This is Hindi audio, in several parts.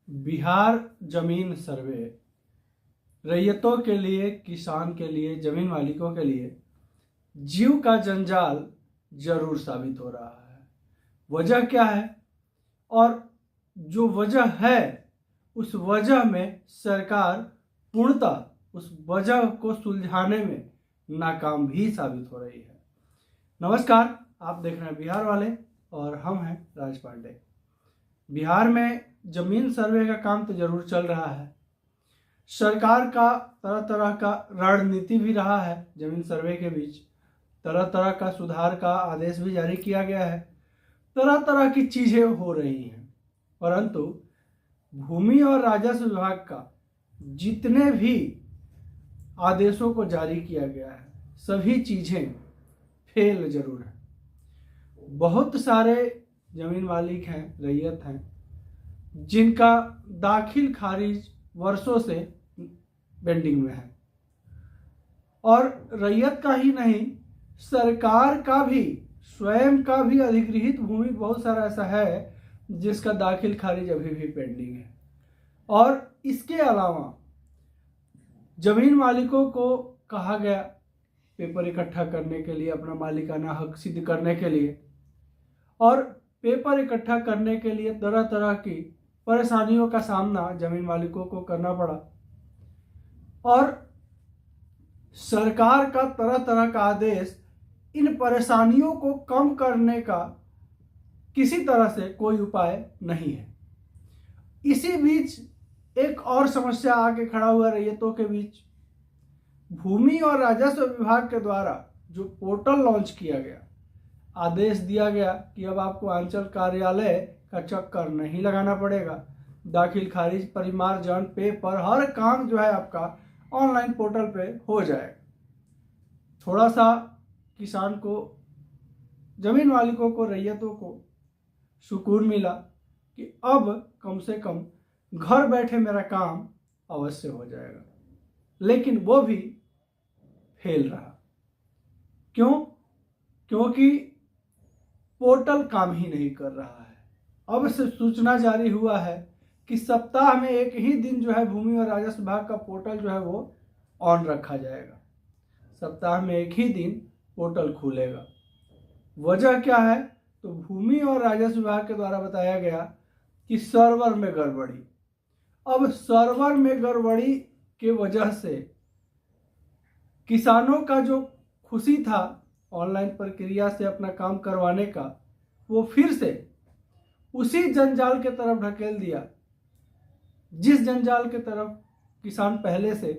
बिहार जमीन सर्वे रैयतों के लिए, किसान के लिए, जमीन मालिकों के लिए जीव का जंजाल जरूर साबित हो रहा है। वजह क्या है और जो वजह है उस वजह में सरकार पूर्णतः उस वजह को सुलझाने में नाकाम भी साबित हो रही है। नमस्कार, आप देख रहे हैं बिहार वाले और हम हैं राज पांडे। बिहार में जमीन सर्वे का काम तो जरूर चल रहा है। सरकार का तरह तरह का रणनीति भी रहा है। जमीन सर्वे के बीच तरह तरह का सुधार का आदेश भी जारी किया गया है। तरह तरह की चीजें हो रही हैं, परंतु भूमि और राजस्व विभाग का जितने भी आदेशों को जारी किया गया है सभी चीजें फेल जरूर है। बहुत सारे जमीन मालिक हैं, रैयत हैं, जिनका दाखिल खारिज वर्षों से पेंडिंग में है। और रैयत का ही नहीं, सरकार का भी, स्वयं का भी अधिग्रहित भूमि बहुत सारा ऐसा है जिसका दाखिल खारिज अभी भी पेंडिंग है। और इसके अलावा जमीन मालिकों को कहा गया पेपर इकट्ठा करने के लिए, अपना मालिकाना हक सिद्ध करने के लिए, और पेपर इकट्ठा करने के लिए तरह तरह की परेशानियों का सामना जमीन मालिकों को करना पड़ा। और सरकार का तरह तरह का आदेश इन परेशानियों को कम करने का किसी तरह से कोई उपाय नहीं है। इसी बीच एक और समस्या आके खड़ा हुआ रैयतों के बीच। भूमि और राजस्व विभाग के द्वारा जो पोर्टल लॉन्च किया गया, आदेश दिया गया कि अब आपको अंचल कार्यालय का चक्कर नहीं लगाना पड़ेगा, दाखिल खारिज, परिमार्जन, पेपर, हर काम जो है आपका ऑनलाइन पोर्टल पे हो जाएगा। थोड़ा सा किसान को, जमीन मालिकों को, रैयतों को सुकून मिला कि अब कम से कम घर बैठे मेरा काम अवश्य हो जाएगा। लेकिन वो भी फेल रहा। क्यों? क्योंकि पोर्टल काम ही नहीं कर रहा है। अब से सूचना जारी हुआ है कि सप्ताह में एक ही दिन जो है भूमि और राजस्व विभाग का पोर्टल जो है वो ऑन रखा जाएगा। सप्ताह में एक ही दिन पोर्टल खुलेगा। वजह क्या है? तो भूमि और राजस्व विभाग के द्वारा बताया गया कि सर्वर में गड़बड़ी। अब सर्वर में गड़बड़ी के वजह से किसानों का जो खुशी था ऑनलाइन प्रक्रिया से अपना काम करवाने का, वो फिर से उसी जंजाल के तरफ ढकेल दिया जिस जंजाल के तरफ किसान पहले से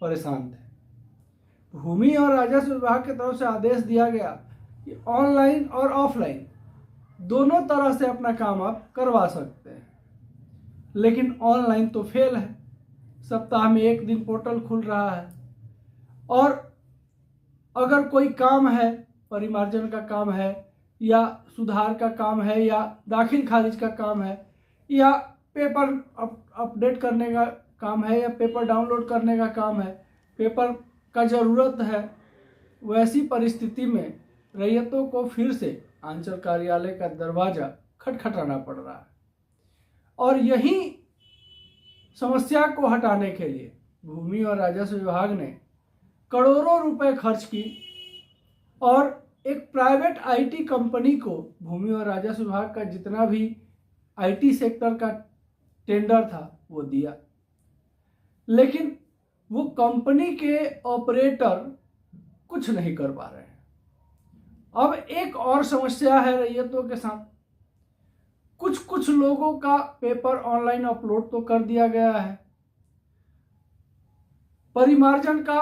परेशान थे। भूमि और राजस्व विभाग की तरफ से आदेश दिया गया कि ऑनलाइन और ऑफलाइन दोनों तरह से अपना काम आप करवा सकते हैं, लेकिन ऑनलाइन तो फेल है। सप्ताह में एक दिन पोर्टल खुल रहा है और अगर कोई काम है, परिमार्जन का काम है या सुधार का काम है या दाखिल खारिज का काम है या पेपर अपडेट करने का काम है या पेपर डाउनलोड करने का काम है, पेपर का ज़रूरत है, वैसी परिस्थिति में रैयतों को फिर से अंचल कार्यालय का दरवाज़ा खटखटाना पड़ रहा है। और यही समस्या को हटाने के लिए भूमि और राजस्व विभाग ने करोड़ों रुपए खर्च की और एक प्राइवेट आईटी कंपनी को भूमि और राजस्व विभाग का जितना भी आईटी सेक्टर का टेंडर था वो दिया। लेकिन वो कंपनी के ऑपरेटर कुछ नहीं कर पा रहे हैं। अब एक और समस्या है रैयतों के साथ। कुछ लोगों का पेपर ऑनलाइन अपलोड तो कर दिया गया है, परिमार्जन का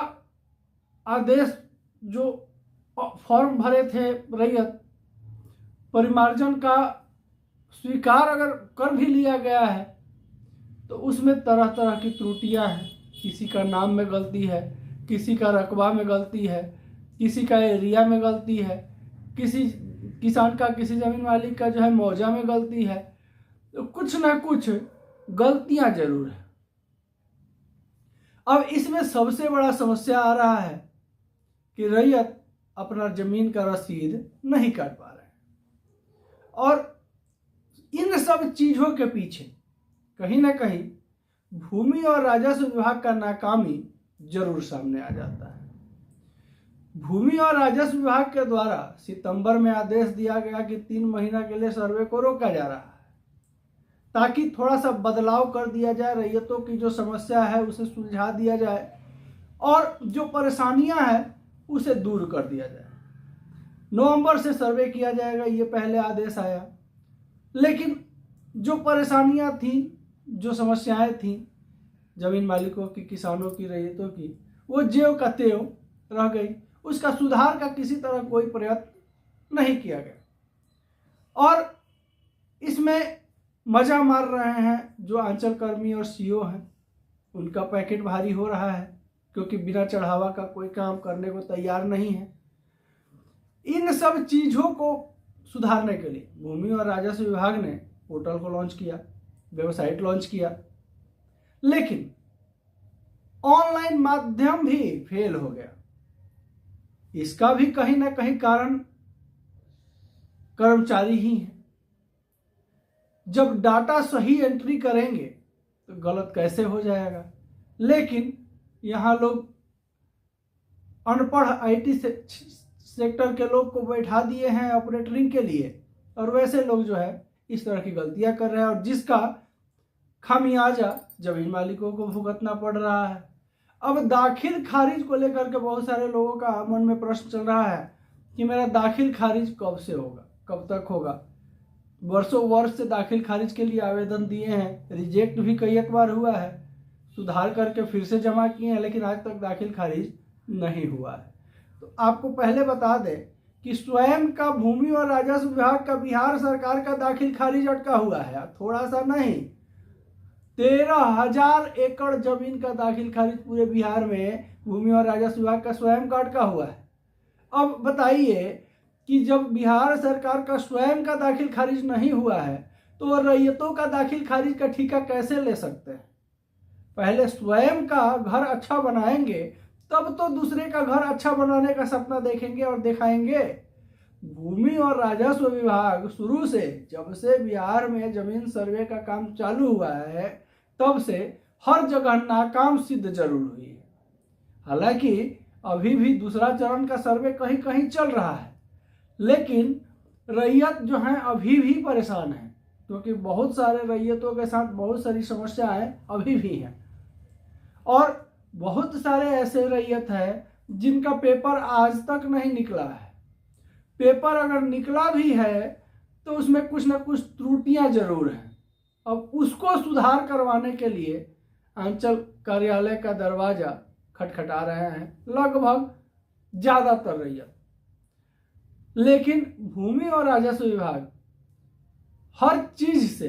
आदेश जो फॉर्म भरे थे रैयत, परिमार्जन का स्वीकार अगर कर भी लिया गया है तो उसमें तरह तरह की त्रुटियां हैं। किसी का नाम में गलती है, किसी का रकबा में गलती है, किसी का एरिया में गलती है, किसी किसान का, किसी जमीन मालिक का जो है मौजा में गलती है। तो कुछ ना कुछ गलतियां जरूर है। अब इसमें सबसे बड़ा समस्या आ रहा है कि रैयत अपना जमीन का रसीद नहीं काट पा रहे हैं। और इन सब चीजों के पीछे कहीं ना कहीं भूमि और राजस्व विभाग का नाकामी जरूर सामने आ जाता है। भूमि और राजस्व विभाग के द्वारा सितंबर में आदेश दिया गया कि 3 महीना के लिए सर्वे को रोका जा रहा है, ताकि थोड़ा सा बदलाव कर दिया जाए, रैयतों की जो समस्या है उसे सुलझा दिया जाए और जो परेशानियां हैं उसे दूर कर दिया जाए। नवंबर से सर्वे किया जाएगा, ये पहले आदेश आया, लेकिन जो परेशानियां थी, जो समस्याएं थी जमीन मालिकों की, किसानों की, रैयतों की, वो ज्यों का त्यों रह गई। उसका सुधार का किसी तरह कोई प्रयत्न नहीं किया गया और इसमें मजा मार रहे हैं जो अंचल कर्मी और सीओ हैं। उनका पैकेट भारी हो रहा है क्योंकि बिना चढ़ावा का कोई काम करने को तैयार नहीं है। इन सब चीज़ों को सुधारने के लिए भूमि और राजस्व विभाग ने पोर्टल को लॉन्च किया, वेबसाइट लॉन्च किया, लेकिन ऑनलाइन माध्यम भी फेल हो गया। इसका भी कहीं ना कहीं कारण कर्मचारी ही हैं। जब डाटा सही एंट्री करेंगे तो गलत कैसे हो जाएगा, लेकिन यहाँ लोग अनपढ़ आईटी सेक्टर के लोग को बैठा दिए हैं ऑपरेटरिंग के लिए और वैसे लोग जो है इस तरह की गलतियां कर रहे हैं और जिसका खामियाजा जमीन मालिकों को भुगतना पड़ रहा है। अब दाखिल खारिज को लेकर के बहुत सारे लोगों का मन में प्रश्न चल रहा है कि मेरा दाखिल खारिज कब से होगा, कब तक होगा। वर्षों वर्ष से दाखिल खारिज के लिए आवेदन दिए हैं, रिजेक्ट भी कई एक बार हुआ है, सुधार करके फिर से जमा किए हैं, लेकिन आज तक दाखिल खारिज नहीं हुआ है। तो आपको पहले बता दें कि स्वयं का भूमि और राजस्व विभाग का बिहार सरकार का दाखिल खारिज अटका हुआ है, थोड़ा सा नहीं, 13,000 एकड़ जमीन का दाखिल खारिज पूरे बिहार में भूमि और राजस्व विभाग का स्वयं का अटका हुआ है। अब बताइए कि जब बिहार सरकार का स्वयं का दाखिल खारिज नहीं हुआ है तो रैयतों का दाखिल खारिज का ठेका कैसे ले सकते हैं? पहले स्वयं का घर अच्छा बनाएंगे तब तो दूसरे का घर अच्छा बनाने का सपना देखेंगे और दिखाएंगे। भूमि और राजस्व विभाग शुरू से, जब से बिहार में जमीन सर्वे का काम चालू हुआ है, तब से हर जगह नाकाम सिद्ध जरूर हुई है। हालांकि अभी भी दूसरा चरण का सर्वे कहीं कहीं चल रहा है, लेकिन रैयत जो हैं अभी भी परेशान हैं, क्योंकि बहुत सारे रैयतों के साथ बहुत सारी समस्याएं अभी भी हैं और बहुत सारे ऐसे रैयत हैं जिनका पेपर आज तक नहीं निकला है। पेपर अगर निकला भी है तो उसमें कुछ ना कुछ त्रुटियां जरूर हैं। अब उसको सुधार करवाने के लिए अंचल कार्यालय का दरवाजा खटखटा रहे हैं लगभग ज़्यादातर रैयत, लेकिन भूमि और राजस्व विभाग हर चीज से,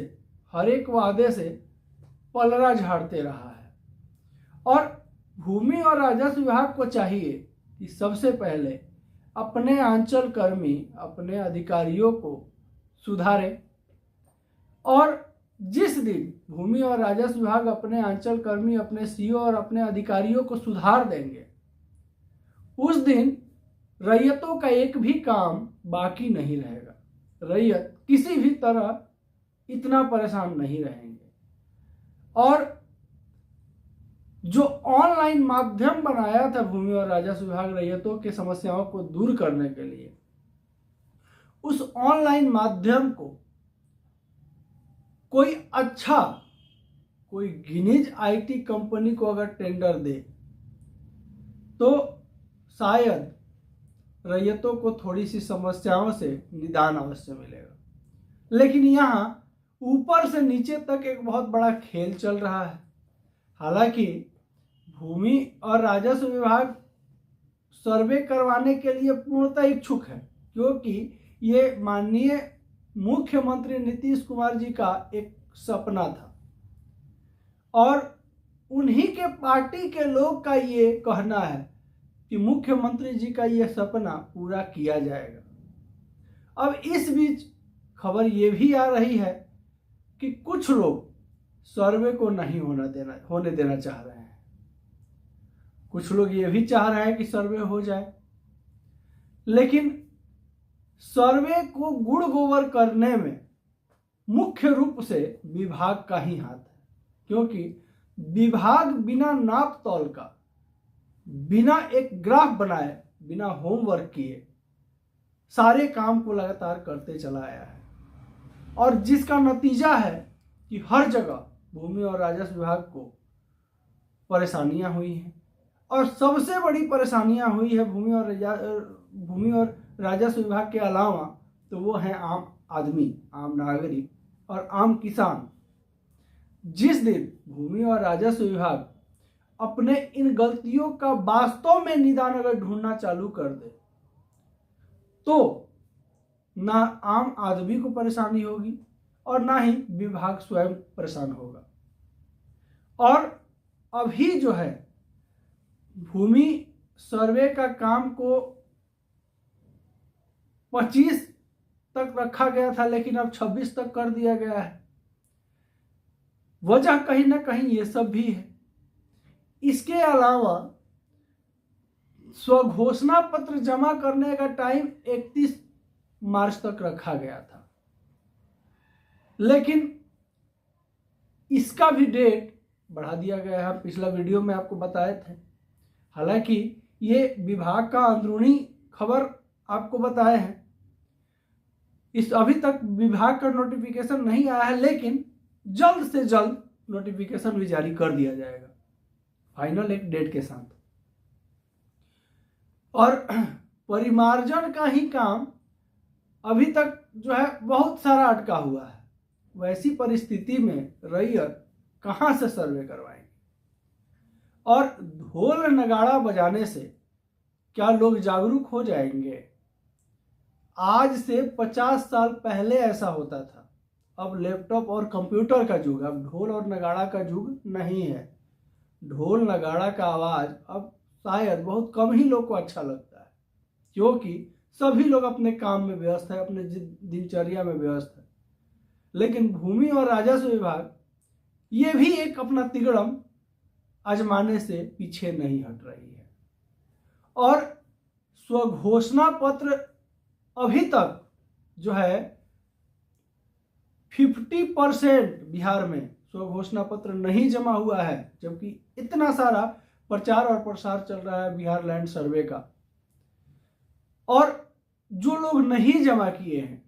हर एक वादे से पलड़ा झाड़ते रहा है और भूमि और राजस्व विभाग को चाहिए कि सबसे पहले अपने अंचल कर्मी, अपने अधिकारियों को सुधारे और जिस दिन भूमि और राजस्व विभाग अपने अंचल कर्मी, अपने सीओ और अपने अधिकारियों को सुधार देंगे, उस दिन रैयतों का एक भी काम बाकी नहीं रहेगा। रैयत किसी भी तरह इतना परेशान नहीं रहेंगे। और जो ऑनलाइन माध्यम बनाया था भूमि और राजस्व विभाग रैयतों की समस्याओं को दूर करने के लिए, उस ऑनलाइन माध्यम को कोई अच्छा, कोई गिनीज आईटी कंपनी को अगर टेंडर दे तो शायद रैयतों को थोड़ी सी समस्याओं से निदान अवश्य मिलेगा। लेकिन यहाँ ऊपर से नीचे तक एक बहुत बड़ा खेल चल रहा है। हालांकि भूमि और राजस्व विभाग सर्वे करवाने के लिए पूर्णतः इच्छुक है, क्योंकि ये माननीय मुख्यमंत्री नीतीश कुमार जी का एक सपना था और उन्हीं के पार्टी के लोग का ये कहना है कि मुख्यमंत्री जी का ये सपना पूरा किया जाएगा। अब इस बीच खबर ये भी आ रही है कि कुछ लोग सर्वे को नहीं होने देना चाह रहे हैं। कुछ लोग ये भी चाह रहे हैं कि सर्वे हो जाए, लेकिन सर्वे को गुड़ गोबर करने में मुख्य रूप से विभाग का ही हाथ है। क्योंकि विभाग बिना नाप तौल का, बिना एक ग्राफ बनाए, बिना होमवर्क किए सारे काम को लगातार करते चला आया है, और जिसका नतीजा है कि हर जगह भूमि और राजस्व विभाग को परेशानियां हुई हैं। और सबसे बड़ी परेशानियां हुई है भूमि और राजस्व विभाग के अलावा, तो वो है आम आदमी, आम नागरिक और आम किसान। जिस दिन भूमि और राजस्व विभाग अपने इन गलतियों का वास्तव में निदान अगर ढूंढना चालू कर दे, तो ना आम आदमी को परेशानी होगी और ना ही विभाग स्वयं परेशान होगा। और अभी जो है भूमि सर्वे का काम को 25 तक रखा गया था, लेकिन अब 26 तक कर दिया गया है। वजह कहीं ना कहीं ये सब भी है। इसके अलावा स्वघोषणा पत्र जमा करने का टाइम 31 मार्च तक रखा गया था, लेकिन इसका भी डेट बढ़ा दिया गया है। पिछला वीडियो में आपको बताए थे। हालांकि ये विभाग का अंदरूनी खबर आपको बताए हैं। इस अभी तक विभाग का नोटिफिकेशन नहीं आया है, लेकिन जल्द से जल्द नोटिफिकेशन भी जारी कर दिया जाएगा फाइनल एक डेट के साथ। और परिमार्जन का ही काम अभी तक जो है बहुत सारा अटका हुआ है। वैसी परिस्थिति में रैयत कहां से सर्वे करवाएंगे? और ढोल नगाड़ा बजाने से क्या लोग जागरूक हो जाएंगे? आज से 50 साल पहले ऐसा होता था। अब लैपटॉप और कंप्यूटर का युग, अब ढोल और नगाड़ा का युग नहीं है। ढोल नगाड़ा का आवाज अब शायद बहुत कम ही लोग को अच्छा लगता है, क्योंकि सभी लोग अपने काम में व्यस्त है, अपने दिनचर्या में व्यस्त है। लेकिन भूमि और राजस्व विभाग ये भी एक अपना तिगड़म आजमाने से पीछे नहीं हट रही है। और स्वघोषणा पत्र अभी तक जो है 50% बिहार में स्वघोषणा पत्र नहीं जमा हुआ है, जबकि इतना सारा प्रचार और प्रसार चल रहा है बिहार लैंड सर्वे का। और जो लोग नहीं जमा किए हैं,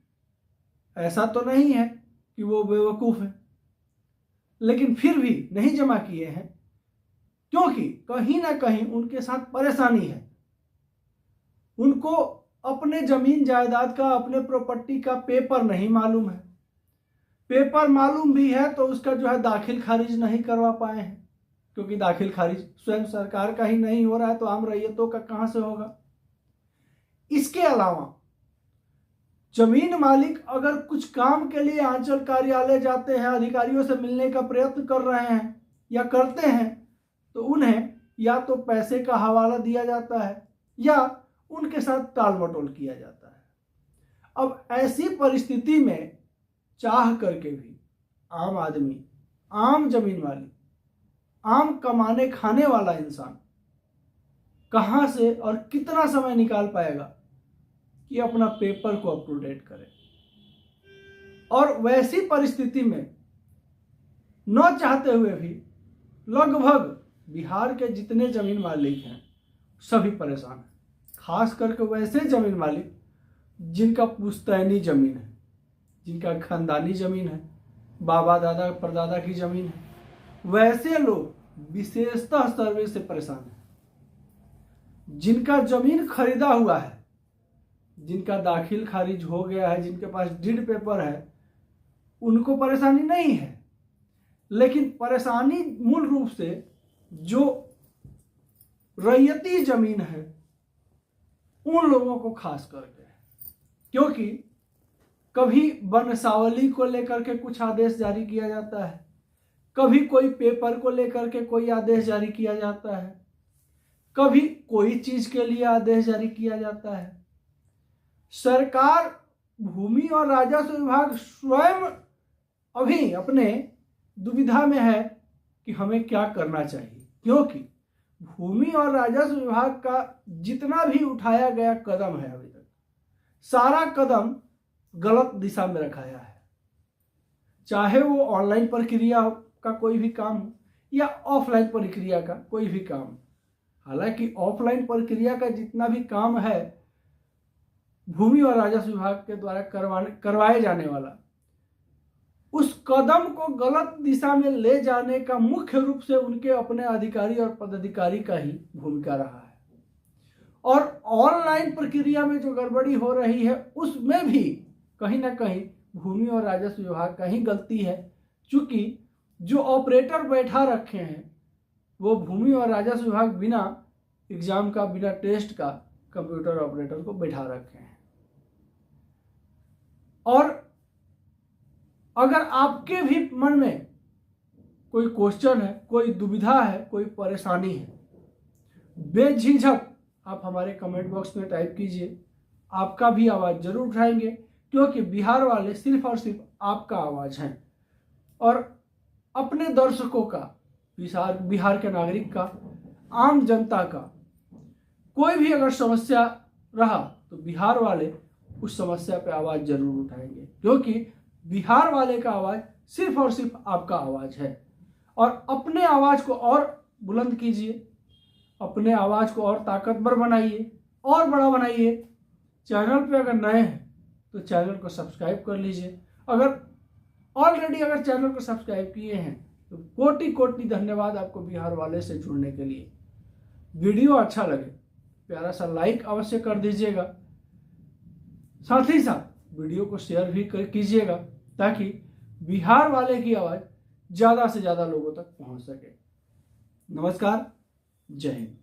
ऐसा तो नहीं है कि वो बेवकूफ है, लेकिन फिर भी नहीं जमा किए हैं क्योंकि कहीं ना कहीं उनके साथ परेशानी है। उनको अपने जमीन जायदाद का, अपने प्रॉपर्टी का पेपर नहीं मालूम है। पेपर मालूम भी है तो उसका जो है दाखिल खारिज नहीं करवा पाए हैं, क्योंकि दाखिल खारिज स्वयं सरकार का ही नहीं हो रहा है, तो आम रैयतों का कहां से होगा? इसके अलावा जमीन मालिक अगर कुछ काम के लिए आंचल कार्यालय जाते हैं, अधिकारियों से मिलने का प्रयत्न कर रहे हैं या करते हैं, तो उन्हें या तो पैसे का हवाला दिया जाता है या उनके साथ टाल मटोल किया जाता है। अब ऐसी परिस्थिति में चाह करके भी आम आदमी, आम जमीन वाली, आम कमाने खाने वाला इंसान कहां से और कितना समय निकाल पाएगा कि अपना पेपर को अप टू डेट करे? और वैसी परिस्थिति में न चाहते हुए भी लगभग बिहार के जितने जमीन मालिक हैं सभी परेशान हैं। खास करके वैसे जमीन मालिक जिनका पुश्तैनी जमीन है, जिनका खानदानी जमीन है, बाबा दादा परदादा की जमीन है, वैसे लोग विशेषतः सर्वे से परेशान हैं। जिनका जमीन खरीदा हुआ है, जिनका दाखिल खारिज हो गया है, जिनके पास डीड पेपर है, उनको परेशानी नहीं है। लेकिन परेशानी मूल रूप से जो रैयती जमीन है उन लोगों को खास करके है, क्योंकि कभी वंशावली को लेकर के कुछ आदेश जारी किया जाता है, कभी कोई पेपर को लेकर के कोई आदेश जारी किया जाता है, कभी कोई चीज के लिए आदेश जारी किया जाता है। सरकार, भूमि और राजस्व विभाग स्वयं अभी अपने दुविधा में है कि हमें क्या करना चाहिए, क्योंकि भूमि और राजस्व विभाग का जितना भी उठाया गया कदम है अभी तक, सारा कदम गलत दिशा में रखाया है। चाहे वो ऑनलाइन प्रक्रिया हो, का कोई भी काम हो या ऑफलाइन प्रक्रिया का कोई भी काम। हालांकि ऑफलाइन प्रक्रिया का जितना भी काम है भूमि और राजस्व विभाग के द्वारा करवाए जाने वाला, उस कदम को गलत दिशा में ले जाने का मुख्य रूप से उनके अपने अधिकारी और पदाधिकारी का ही भूमिका रहा है। और ऑनलाइन प्रक्रिया में जो गड़बड़ी हो रही है उसमें भी कहीं ना कहीं भूमि और राजस्व विभाग का ही गलती है, क्योंकि जो ऑपरेटर बैठा रखे हैं वो भूमि और राजस्व विभाग बिना एग्जाम का, बिना टेस्ट का कंप्यूटर ऑपरेटर को बैठा रखे हैं। और अगर आपके भी मन में कोई क्वेश्चन है, कोई दुविधा है, कोई परेशानी है, बेझिझक आप हमारे कमेंट बॉक्स में टाइप कीजिए। आपका भी आवाज़ जरूर उठाएंगे, क्योंकि बिहार वाले सिर्फ और सिर्फ आपका आवाज़ हैं। और अपने दर्शकों का, बिहार के नागरिक का, आम जनता का कोई भी अगर समस्या रहा तो बिहार वाले उस समस्या पे आवाज़ जरूर उठाएंगे, क्योंकि बिहार वाले का आवाज़ सिर्फ और सिर्फ आपका आवाज़ है। और अपने आवाज़ को और बुलंद कीजिए, अपने आवाज़ को और ताकतवर बनाइए और बड़ा बनाइए। चैनल पे अगर नए हैं तो चैनल को सब्सक्राइब कर लीजिए। अगर ऑलरेडी चैनल को सब्सक्राइब किए हैं तो कोटि कोटि धन्यवाद आपको बिहार वाले से जुड़ने के लिए। वीडियो अच्छा लगे प्यारा सा लाइक अवश्य कर दीजिएगा, साथ ही साथ वीडियो को शेयर भी कीजिएगा, ताकि बिहार वाले की आवाज़ ज़्यादा से ज़्यादा लोगों तक पहुंच सके। नमस्कार, जय हिंद।